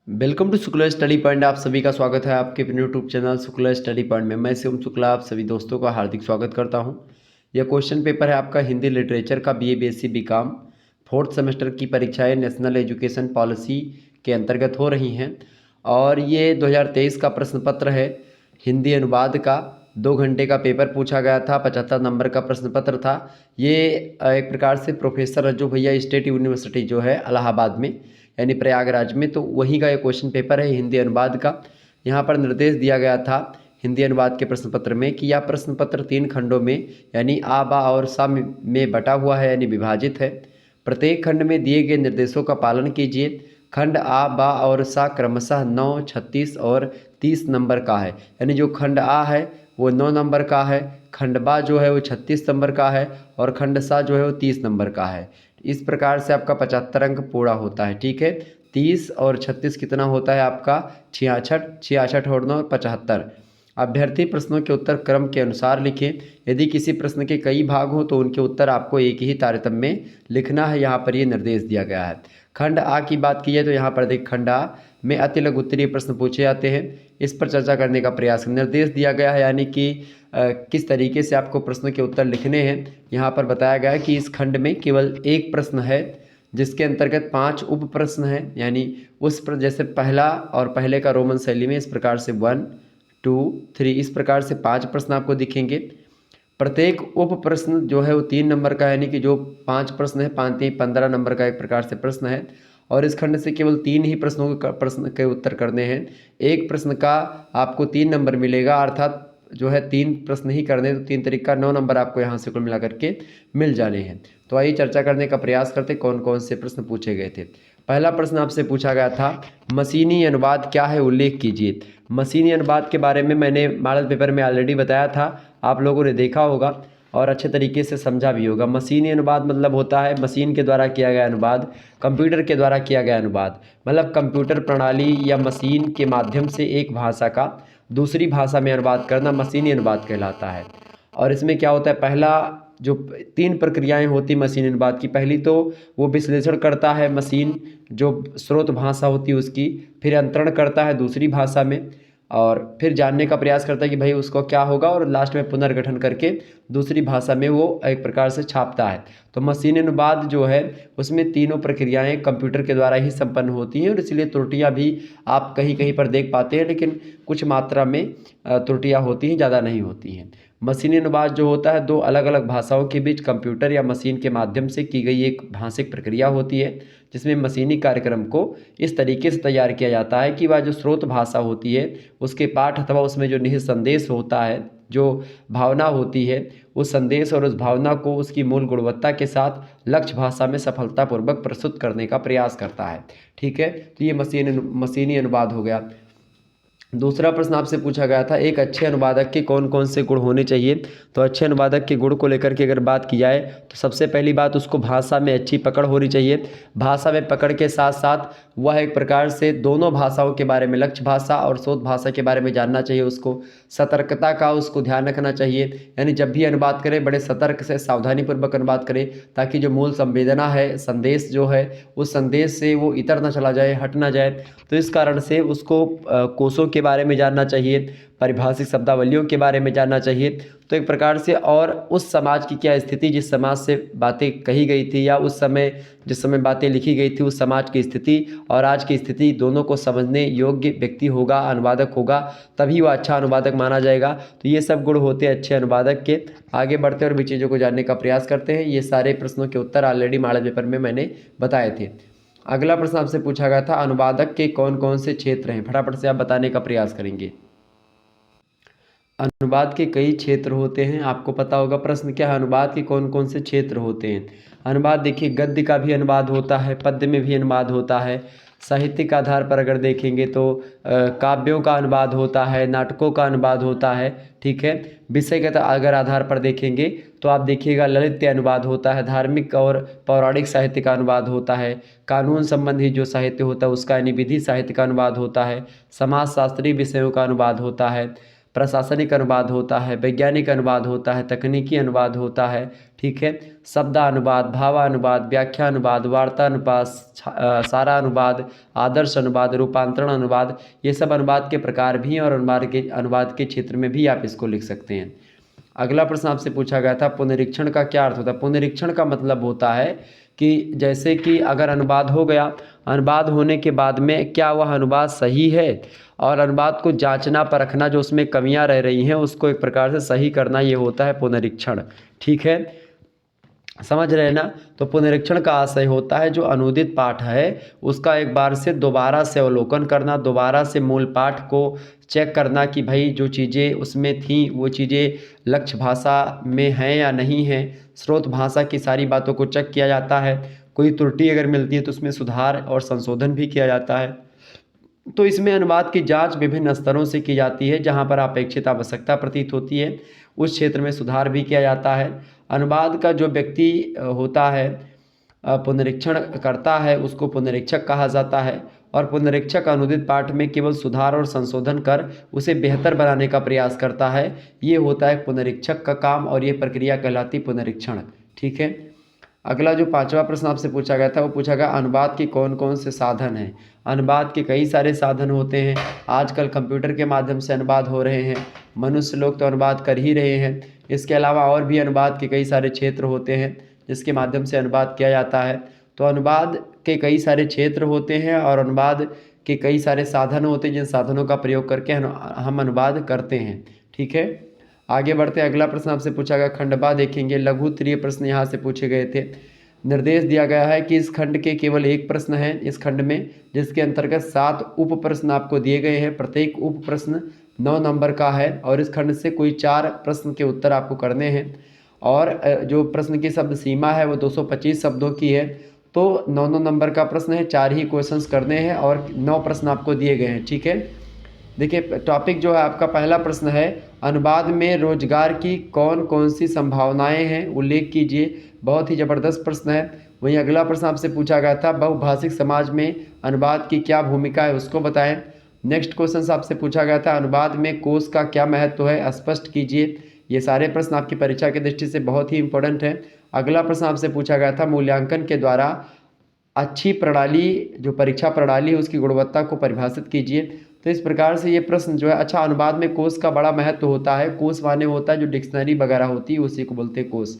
Welcome to Shukla study point. आप सभी का स्वागत है आपके अपने YouTube channel Shukla study point में। मैं शिवम शुक्ला आप सभी दोस्तों का हार्दिक स्वागत करता हूं। यह क्वेश्चन पेपर है आपका हिंदी लिटरेचर का BA BSc BCom fourth semester की परीक्षाएं नेशनल एजुकेशन पॉलिसी के अंतर्गत हो रही हैं और ये 2023 का प्रश्न पत्र है। हिंदी अनुवाद का 2 घंटे का पेपर पूछा गया था, 75 नंबर का प्रश्न पत्र था। ये एक प्रकार से प्रोफेसर रज्जू भैया स्टेट यूनिवर्सिटी जो है इलाहाबाद में यानी प्रयागराज में, तो वहीं का ये क्वेश्चन पेपर है हिंदी अनुवाद का। यहाँ पर निर्देश दिया गया था हिंदी अनुवाद के प्रश्न पत्र में कि यह प्रश्न पत्र 3 खंडों में यानी आ बा और सा में बटा हुआ है यानी विभाजित है। प्रत्येक खंड में दिए गए निर्देशों का पालन कीजिए। खंड आ बा और सा क्रमशः 9, 36 और 30 नंबर का है, यानी जो खंड आ है वो 9 नंबर का है, खंड बा जो है वो 36 नंबर का है और खंड सा जो है वो 30 नंबर का है। इस प्रकार से आपका 75 अंक पूरा होता है। ठीक है, 30 और 36 कितना होता है आपका 66, 66 और 9 75। अभ्यर्थी प्रश्नों के उत्तर क्रम के अनुसार लिखें। यदि किसी प्रश्न के कई भाग हों तो उनके उत्तर आपको एक ही तारतम्य में लिखना है। यहाँ पर ये निर्देश दिया गया है। खंड आ की बात की जाए तो यहाँ पर देख खंड आ में अति लघु उत्तरीय प्रश्न पूछे जाते हैं। इस पर चर्चा करने का प्रयास निर्देश दिया गया है, यानी कि किस तरीके से आपको प्रश्न के उत्तर लिखने हैं। यहाँ पर बताया गया है कि इस खंड में केवल एक प्रश्न है जिसके अंतर्गत 5 उप प्रश्न हैं, यानी उस पर जैसे पहला और पहले का रोमन शैली में इस प्रकार से 1, 2, 3 इस प्रकार से 5 प्रश्न आपको दिखेंगे। प्रत्येक उप प्रश्न जो है वो 3 नंबर का, यानी कि जो 5 प्रश्न है 5 3 15 नंबर का एक प्रकार से प्रश्न है और इस खंड से केवल 3 ही प्रश्न के उत्तर करने हैं। एक प्रश्न का आपको 3 नंबर मिलेगा, अर्थात जो है 3 प्रश्न ही करने, तो 3 तरीका 9 नंबर आपको यहाँ से कुल मिला करके मिल जाने हैं। तो आइए चर्चा करने का प्रयास करते कौन कौन से प्रश्न पूछे गए थे। पहला प्रश्न आपसे पूछा गया था मशीनी अनुवाद क्या है उल्लेख कीजिए। मशीनी अनुवाद के बारे में मैंने मॉडल पेपर में ऑलरेडी बताया था, आप लोगों ने देखा होगा और अच्छे तरीके से समझा भी होगा। मशीनी अनुवाद मतलब होता है मशीन के द्वारा किया गया अनुवाद, कंप्यूटर के द्वारा किया गया अनुवाद, मतलब कंप्यूटर प्रणाली या मशीन के माध्यम से एक भाषा का दूसरी भाषा में अनुवाद करना मशीनी अनुवाद कहलाता है। और इसमें क्या होता है, पहला जो 3 प्रक्रियाएं होती मशीनी अनुवाद की, पहली तो वो विश्लेषण करता है मशीन जो स्रोत भाषा होती है उसकी, फिर अंतरण करता है दूसरी भाषा में और फिर जानने का प्रयास करता है कि भाई उसको क्या होगा और लास्ट में पुनर्गठन करके दूसरी भाषा में वो एक प्रकार से छापता है। तो मशीनी अनुवाद जो है उसमें तीनों प्रक्रियाएं कंप्यूटर के द्वारा ही संपन्न होती हैं और इसलिए त्रुटियां भी आप कहीं कहीं पर देख पाते हैं, लेकिन कुछ मात्रा में त्रुटियां होती हैं, ज़्यादा नहीं होती हैं। मशीनी अनुवाद जो होता है 2 अलग अलग भाषाओं के बीच कंप्यूटर या मशीन के माध्यम से की गई एक भाषिक प्रक्रिया होती है, जिसमें मशीनी कार्यक्रम को इस तरीके से तैयार किया जाता है कि वह जो स्रोत भाषा होती है उसके पाठ अथवा उसमें जो निहित संदेश होता है, जो भावना होती है, उस संदेश और उस भावना को उसकी मूल गुणवत्ता के साथ लक्ष्य भाषा में सफलतापूर्वक प्रस्तुत करने का प्रयास करता है। ठीक है, तो ये मशीनी अनुवाद हो गया। दूसरा प्रश्न आपसे पूछा गया था एक अच्छे अनुवादक के कौन कौन से गुण होने चाहिए। तो अच्छे अनुवादक के गुण को लेकर के अगर बात की जाए तो सबसे पहली बात उसको भाषा में अच्छी पकड़ होनी चाहिए। भाषा में पकड़ के साथ साथ वह एक प्रकार से दोनों भाषाओं के बारे में, लक्ष्य भाषा और शोध भाषा के बारे में जानना चाहिए उसको। सतर्कता का उसको ध्यान रखना चाहिए, यानी जब भी अनुवाद करें बड़े सतर्क से सावधानीपूर्वक अनुवाद करें ताकि जो मूल संवेदना है, संदेश जो है, उस संदेश से वो इतर ना चला जाए, हट ना जाए। तो इस कारण से उसको कोशों के बारे में जानना चाहिए, परिभाषिक शब्दावलियों के बारे में जानना चाहिए। तो एक प्रकार से और उस समाज की क्या स्थिति, जिस समाज से बातें कही गई थी या उस समय जिस समय बातें लिखी गई थी, उस समाज की स्थिति और आज की स्थिति दोनों को समझने योग्य व्यक्ति होगा, अनुवादक होगा, तभी वह अच्छा अनुवादक माना जाएगा। तो ये सब गुण होते हैं अच्छे अनुवादक के। आगे बढ़ते और भी चीज़ों को जानने का प्रयास करते हैं। ये सारे प्रश्नों के उत्तर ऑलरेडी मॉडल पेपर में मैंने बताए थे। अगला प्रश्न आपसे पूछा गया था अनुवादक के कौन कौन से क्षेत्र हैं, फटाफट से आप बताने का प्रयास करेंगे। अनुवाद के कई क्षेत्र होते हैं, आपको पता होगा। प्रश्न क्या है, अनुवाद के कौन कौन से क्षेत्र होते हैं। अनुवाद देखिए गद्य का भी अनुवाद होता है, पद्य में भी अनुवाद होता है, साहित्यिक आधार पर अगर देखेंगे तो काव्यों का अनुवाद होता है, नाटकों का अनुवाद होता है। ठीक है, विषयगत अगर आधार पर देखेंगे तो आप देखिएगा ललित अनुवाद होता है, धार्मिक और पौराणिक साहित्य का अनुवाद होता है, कानून संबंधी जो साहित्य होता है उसका यानी विधि साहित्य का अनुवाद होता है, समाजशास्त्री विषयों का अनुवाद होता है, प्रशासनिक अनुवाद होता है, वैज्ञानिक अनुवाद होता है, तकनीकी अनुवाद होता है, ठीक है, शब्दानुवाद, भावानुवाद, व्याख्या अनुवाद, वार्ता अनुवाद, सारा अनुवाद, आदर्श अनुवाद, रूपांतरण अनुवाद, ये सब अनुवाद के प्रकार भी हैं और अनुवाद के क्षेत्र में भी आप इसको लिख सकते हैं। अगला प्रश्न आपसे पूछा गया था पुनरीक्षण का क्या अर्थ होता है। पुनरीक्षण का मतलब होता है कि जैसे कि अगर अनुवाद हो गया, अनुवाद होने के बाद में क्या वह अनुवाद सही है, और अनुवाद को जांचना परखना, जो उसमें कमियां रह रही हैं उसको एक प्रकार से सही करना, ये होता है पुनरीक्षण। ठीक है, समझ रहे हैं ना। तो पुनरीक्षण का आशय होता है जो अनुदित पाठ है उसका एक बार से दोबारा से अवलोकन करना, दोबारा से मूल पाठ को चेक करना कि भाई जो चीज़ें उसमें थी वो चीज़ें लक्ष्य भाषा में हैं या नहीं हैं। स्रोत भाषा की सारी बातों को चेक किया जाता है। कोई त्रुटि अगर मिलती है तो उसमें सुधार और संशोधन भी किया जाता है। तो इसमें अनुवाद की जांच विभिन्न स्तरों से की जाती है। जहां पर अपेक्षित आवश्यकता प्रतीत होती है उस क्षेत्र में सुधार भी किया जाता है। अनुवाद का जो व्यक्ति होता है, पुनरीक्षण करता है, उसको पुनरीक्षक कहा जाता है। और पुनरीक्षक अनुदित पाठ में केवल सुधार और संशोधन कर उसे बेहतर बनाने का प्रयास करता है। ये होता है पुनरीक्षक का काम और ये प्रक्रिया कहलाती पुनरीक्षण। ठीक है, अगला जो 5वां प्रश्न आपसे पूछा गया था वो पूछा गया अनुवाद के कौन कौन से साधन हैं। अनुवाद के कई सारे साधन होते हैं। आजकल कंप्यूटर के माध्यम से अनुवाद हो रहे हैं, मनुष्य लोग तो अनुवाद कर ही रहे हैं। इसके अलावा और भी अनुवाद के कई सारे क्षेत्र होते हैं जिसके माध्यम से अनुवाद किया जाता है। तो अनुवाद के कई सारे क्षेत्र होते हैं और अनुवाद के कई सारे साधन होते हैं जिन साधनों का प्रयोग करके हम अनुवाद करते हैं। ठीक है, आगे बढ़ते हैं। अगला प्रश्न आपसे पूछा गया खंड बा देखेंगे। लघु उत्तरीय प्रश्न यहाँ से पूछे गए थे। निर्देश दिया गया है कि इस खंड के केवल एक प्रश्न है इस खंड में, जिसके अंतर्गत 7 उप प्रश्न आपको दिए गए हैं। प्रत्येक उप प्रश्न 9 नंबर का है और इस खंड से कोई 4 प्रश्न के उत्तर आपको करने हैं। और जो प्रश्न की शब्द सीमा है वो 225 शब्दों की है। तो 9 नंबर का प्रश्न है, 4 ही क्वेश्चंस करने हैं और 9 प्रश्न आपको दिए गए हैं। ठीक है, देखिए टॉपिक जो है आपका पहला प्रश्न है अनुवाद में रोजगार की कौन कौन सी संभावनाएं हैं उल्लेख कीजिए। बहुत ही ज़बरदस्त प्रश्न है। वहीं अगला प्रश्न आपसे पूछा गया था बहुभाषिक समाज में अनुवाद की क्या भूमिका है उसको बताएं। नेक्स्ट क्वेश्चन आपसे पूछा गया था अनुवाद में कोश का क्या महत्व है स्पष्ट कीजिए। ये सारे प्रश्न आपकी परीक्षा की दृष्टि से बहुत ही इंपॉर्टेंट हैं। अगला प्रश्न आपसे पूछा गया था मूल्यांकन के द्वारा अच्छी प्रणाली, जो परीक्षा प्रणाली है उसकी गुणवत्ता को परिभाषित कीजिए। तो इस प्रकार से ये प्रश्न जो है, अच्छा अनुवाद में कोश का बड़ा महत्व होता है। कोश माने होता है जो डिक्शनरी वगैरह होती है उसी को बोलते हैं कोश।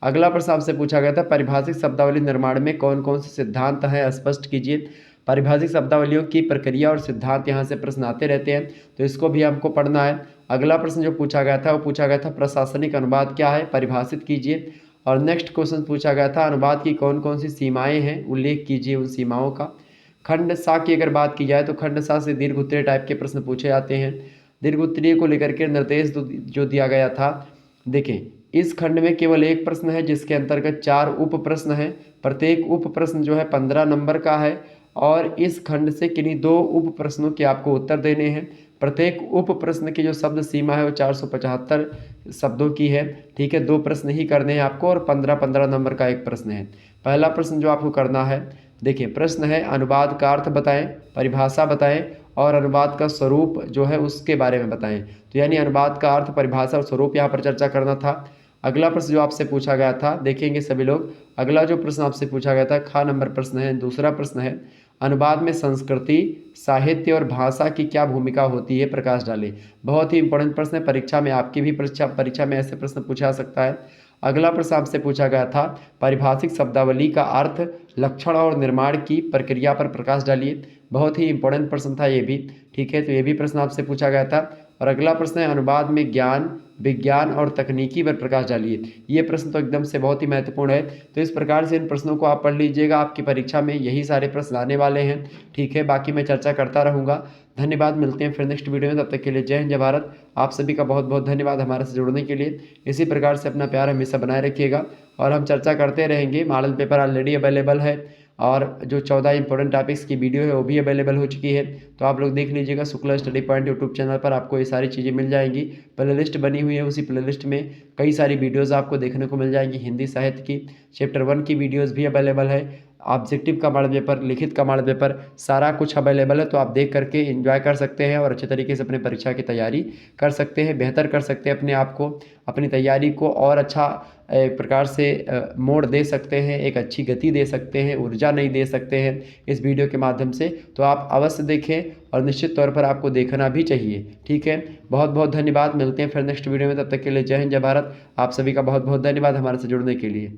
अगला प्रश्न आपसे पूछा गया था परिभाषिक शब्दावली निर्माण में कौन कौन से सिद्धांत हैं स्पष्ट कीजिए। परिभाषिक शब्दावलियों की प्रक्रिया और सिद्धांत यहाँ से प्रश्न आते रहते हैं तो इसको भी हमको पढ़ना है। अगला प्रश्न जो पूछा गया था वो पूछा गया था प्रशासनिक अनुवाद क्या है परिभाषित कीजिए। और नेक्स्ट क्वेश्चन पूछा गया था अनुवाद की कौन कौन सी सीमाएं हैं उल्लेख कीजिए उन सीमाओं का। खंड सा की अगर बात की जाए तो खंड सा से दीर्घ उत्तरीय टाइप के प्रश्न पूछे जाते हैं। दीर्घ उत्तरीय को लेकर के निर्देश जो दिया गया था, देखें इस खंड में केवल एक प्रश्न है जिसके अंतर्गत 4 उप प्रश्न हैं। प्रत्येक उप प्रश्न जो है 15 नंबर का है और इस खंड से किन्हीं 2 उप प्रश्नों के आपको उत्तर देने हैं। प्रत्येक उप प्रश्न की जो शब्द सीमा है वो 475 शब्दों की है। ठीक है, 2 प्रश्न ही करने हैं आपको और 15-15 नंबर का एक प्रश्न है। पहला प्रश्न जो आपको करना है, देखिए प्रश्न है अनुवाद का अर्थ बताएं, परिभाषा बताएं और अनुवाद का स्वरूप जो है उसके बारे में बताएं। तो यानी अनुवाद का अर्थ, परिभाषा और स्वरूप यहाँ पर चर्चा करना था। अगला प्रश्न जो आपसे पूछा गया था देखेंगे सभी लोग। अगला जो प्रश्न आपसे पूछा गया था ख नंबर प्रश्न है, दूसरा प्रश्न है अनुवाद में संस्कृति, साहित्य और भाषा की क्या भूमिका होती है प्रकाश डालें। बहुत ही इंपॉर्टेंट प्रश्न है, परीक्षा में आपकी भी परीक्षा में ऐसे प्रश्न पूछा जा सकता है। अगला प्रश्न आपसे पूछा गया था पारिभाषिक शब्दावली का अर्थ, लक्षण और निर्माण की प्रक्रिया पर प्रकाश डालिए। बहुत ही इंपॉर्टेंट प्रश्न था ये भी। ठीक है, तो ये भी प्रश्न आपसे पूछा गया था। और अगला प्रश्न है अनुवाद में ज्ञान, विज्ञान और तकनीकी पर प्रकाश डालिए। ये प्रश्न तो एकदम से बहुत ही महत्वपूर्ण है। तो इस प्रकार से इन प्रश्नों को आप पढ़ लीजिएगा, आपकी परीक्षा में यही सारे प्रश्न आने वाले हैं। ठीक है, बाकी मैं चर्चा करता रहूँगा। धन्यवाद, मिलते हैं फिर नेक्स्ट वीडियो में। तब तक के लिए जय हिंद, जय भारत। आप सभी का बहुत बहुत धन्यवाद हमारे से जुड़ने के लिए। इसी प्रकार से अपना प्यार हमेशा बनाए रखिएगा और हम चर्चा करते रहेंगे। मॉडल पेपर ऑलरेडी अवेलेबल है और जो 14 इंपॉर्टेंट टॉपिक्स की वीडियो है वो भी अवेलेबल हो चुकी है। तो आप लोग देख लीजिएगा, Shukla study point YouTube channel पर आपको ये सारी चीज़ें मिल जाएंगी। प्लेलिस्ट बनी हुई है, उसी प्लेलिस्ट में कई सारी वीडियोज़ आपको देखने को मिल जाएंगी। हिंदी साहित्य की चैप्टर 1 की वीडियोज़ भी अवेलेबल है। ऑब्जेक्टिव का मॉडल पेपर, लिखित का मॉडल पेपर, सारा कुछ अवेलेबल है। तो आप देख करके एंजॉय कर सकते हैं और अच्छे तरीके से अपने परीक्षा की तैयारी कर सकते हैं, बेहतर कर सकते हैं अपने आप को, अपनी तैयारी को और अच्छा एक प्रकार से मोड़ दे सकते हैं, एक अच्छी गति दे सकते हैं, ऊर्जा नहीं दे सकते हैं इस वीडियो के माध्यम से। तो आप अवश्य देखें और निश्चित तौर पर आपको देखना भी चाहिए। ठीक है, बहुत बहुत धन्यवाद। मिलते हैं फिर नेक्स्ट वीडियो में, तब तक के लिए जय हिंद, जय भारत। आप सभी का बहुत बहुत धन्यवाद हमारे से जुड़ने के लिए।